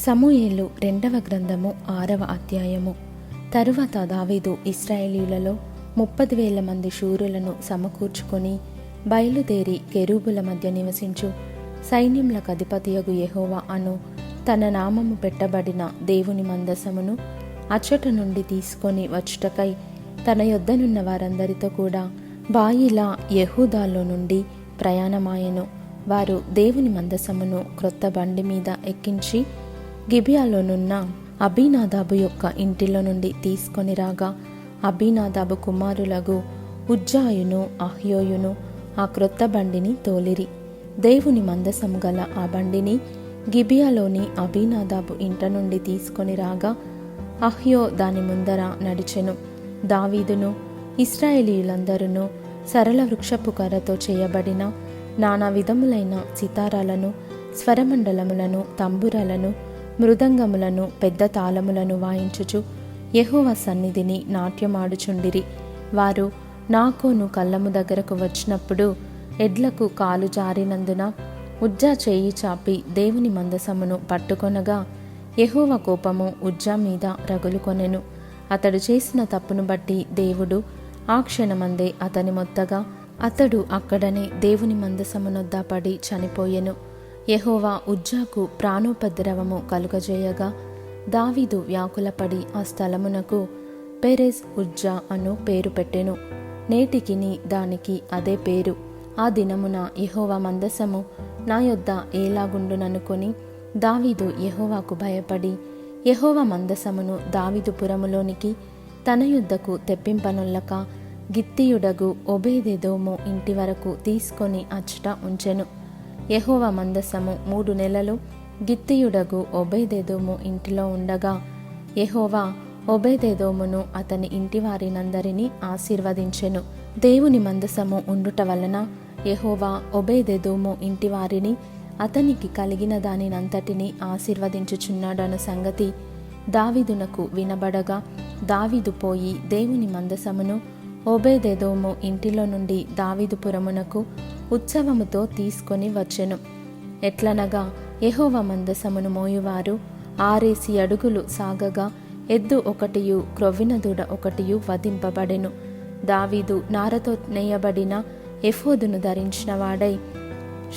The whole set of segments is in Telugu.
సమూయేలు రెండవ గ్రంథము 6వ అధ్యాయము. తరువాత దావీదు ఇశ్రాయేలీయులలో 30,000 మంది శూరులను సమకూర్చుకొని బయలుదేరి కెరూబుల మధ్య నివసించు సైన్యములకు అధిపతియగు యెహోవా అను తన నామము పెట్టబడిన దేవుని మందసమును అచ్చట నుండి తీసుకొని వచ్చుటకై తన యొద్దనున్న వారందరితో కూడా బాయిలా యెహూదాలో నుండి ప్రయాణమాయెను. వారు దేవుని మందసమును క్రొత్త బండి మీద ఎక్కించి గిబియాలోనున్న అబీనాదాబు యొక్క ఇంటిలో నుండి తీసుకొని రాగా, అబీనాదాబు కుమారులగు ఉజ్జాయును అహ్యోయును ఆ క్రొత్త బండిని తోలిరి. దేవుని మందసము గల ఆ బండిని గిబియాలోని అబీనాదాబు ఇంట నుండి తీసుకొని రాగా, అహ్యో దాని ముందర నడిచెను. దావీదును ఇశ్రాయేలీయులందరూ సరళ వృక్షపు కర్రతో చేయబడిన నానా విధములైన సితారాలను, స్వరమండలములను, తంబురాలను, మృదంగములను, పెద్ద తాళములను వాయించుచు యెహోవా సన్నిధిని నాట్యమాడుచుండిరి. వారు నాకోను కళ్ళము దగ్గరకు వచ్చినప్పుడు ఎడ్లకు కాలు జారినందున ఉజ్జా చేయి చాపి దేవుని మందసమును పట్టుకొనగా, యెహోవా కోపము ఉజ్జా మీద రగులుకొనెను. అతడు చేసిన తప్పును బట్టి దేవుడు ఆ క్షణమందే అతని మొత్తగా అతడు అక్కడనే దేవుని మందసమునొద్ద పడి చనిపోయెను. యెహోవా ఉజ్జాకు ప్రాణోపద్రవము కలుగజేయగా, దావీదు వ్యాకులపడి ఆ స్థలమునకు పెరెజ్ ఉజ్జా అను పేరు పెట్టెను. నేటికిని దానికి అదే పేరు. ఆ దినమున యెహోవా మందసము నా యొద్ద ఏలాగుండుననుకొని దావీదు యెహోవాకు భయపడి యెహోవా మందసమును దావీదు పురములోనికి తన యుద్ధకు తెప్పింపనొల్లక గిత్తీయుడగు ఒబేదెదోము ఇంటి వరకు తీసుకొని అచ్చట ఉంచెను. యెహోవా మందసము 3 నెలలు గిత్తీయుడగు ఒబేదెదోము ఇంటిలో ఉండగా, యెహోవా ఒబేదెదోమును అతని ఇంటి వారినందరినీ ఆశీర్వదించెను. దేవుని మందసము ఉండుట వలన యెహోవా ఒబేదెదోము ఇంటి వారిని అతనికి కలిగిన దానినంతటినీ ఆశీర్వదించుచున్నాడన్న సంగతి దావీదునకు వినబడగా, దావీదు పోయి దేవుని మందసమును ఒబేదెదోము ఇంటిలో నుండి దావీదుపురమునకు ఉత్సవముతో తీసుకొని వచ్చెను. ఎట్లనగా యెహోవా మందసమును మోయువారు 6 అడుగులు సాగగా ఎద్దు 1 క్రొవ్విన దూడ 1 వధింపబడెను. దావీదు నారతో నేయబడిన ఎఫోదును ధరించిన వాడై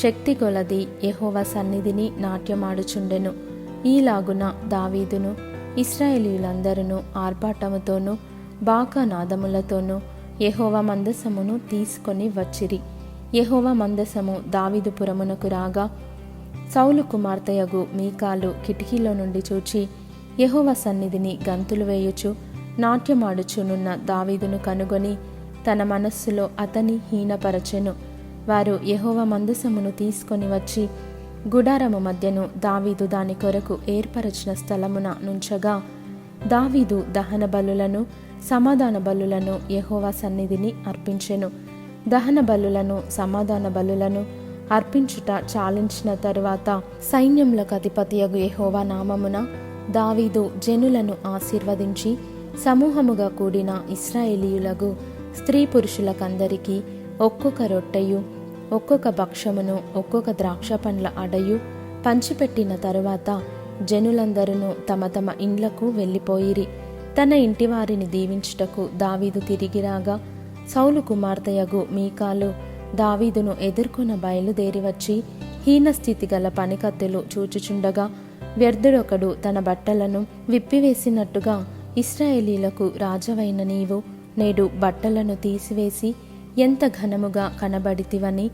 శక్తి కొలది యెహోవా సన్నిధిని నాట్యమాడుచుండెను. ఈలాగున దావీదును ఇశ్రాయేలీయులందరూ ఆర్భాటముతోనూ బాకానాదములతోనూ యెహోవా మందసమును తీసుకొని వచ్చిరి. యెహోవా మందసము దావీదుపురమునకు రాగా, సౌలు కుమార్తెయగు మీకాలు కిటికీలో నుండి చూచి యెహోవా సన్నిధిని గంతులు వేయుచు నాట్యమాడుచునున్న దావీదును కనుగొని తన మనస్సులో అతని హీనపరచెను. వారు యెహోవా మందసమును తీసుకొని వచ్చి గుడారము మధ్యను దావీదు దాని కొరకు ఏర్పరచిన స్థలమున నుంచగా, దావీదు దహన బలులను సమాధాన బలులను యెహోవా సన్నిధిని అర్పించెను. దహన బలులను సమాధాన బలులను అర్పించుట చాలించిన తరువాత సైన్యములకు అధిపతియగు యెహోవా నామమున దావీదు జనులను ఆశీర్వదించి సమూహముగా కూడిన ఇశ్రాయేలీయులగు స్త్రీ పురుషులకందరికీ ఒక్కొక్క రొట్టెయు ఒక్కొక్క భక్షమును ఒక్కొక్క ద్రాక్ష పండ్ల అడయు పంచిపెట్టిన తరువాత జనులందరూ తమ తమ ఇండ్లకు వెళ్ళిపోయిరి. తన ఇంటి వారిని దీవించుటకు దావీదు తిరిగి రాగా, సౌలు కుమార్తెయగు మీకాలు దావీదును ఎదుర్కొన బయలుదేరి వచ్చి హీనస్థితి గల పనికత్తెలు చూచుచుండగా, వ్యర్థుడొకడు తన బట్టలను విప్పివేసినట్టుగా ఇశ్రాయేలీలకు రాజవైన నీవు నేడు బట్టలను తీసివేసి ఎంత ఘనముగా కనబడితివని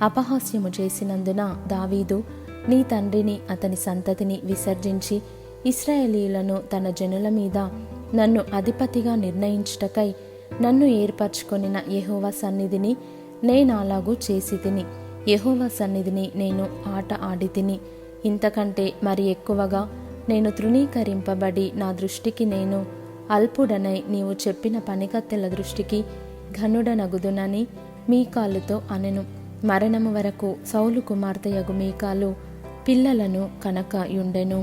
అపహాస్యము చేసినందున దావీదు నీ తండ్రిని అతని సంతతిని విసర్జించి ఇశ్రాయేలీయులను తన జనుల మీద నన్ను అధిపతిగా నిర్ణయించుటకై నన్ను ఏర్పరచుకొనిన యెహోవా సన్నిధిని నేనాలాగూ చేసి తిని, యెహోవా సన్నిధిని నేను ఆట ఆడి తిని. ఇంతకంటే మరి ఎక్కువగా నేను తృణీకరింపబడి నా దృష్టికి నేను అల్పుడనై నీవు చెప్పిన పనికత్తెల దృష్టికి ఘనుడనగుదునని మీకాలుతో అనెను. మరణము వరకు సౌలు కుమార్తెయగు మీకాలు పిల్లలను కనక యుండెను.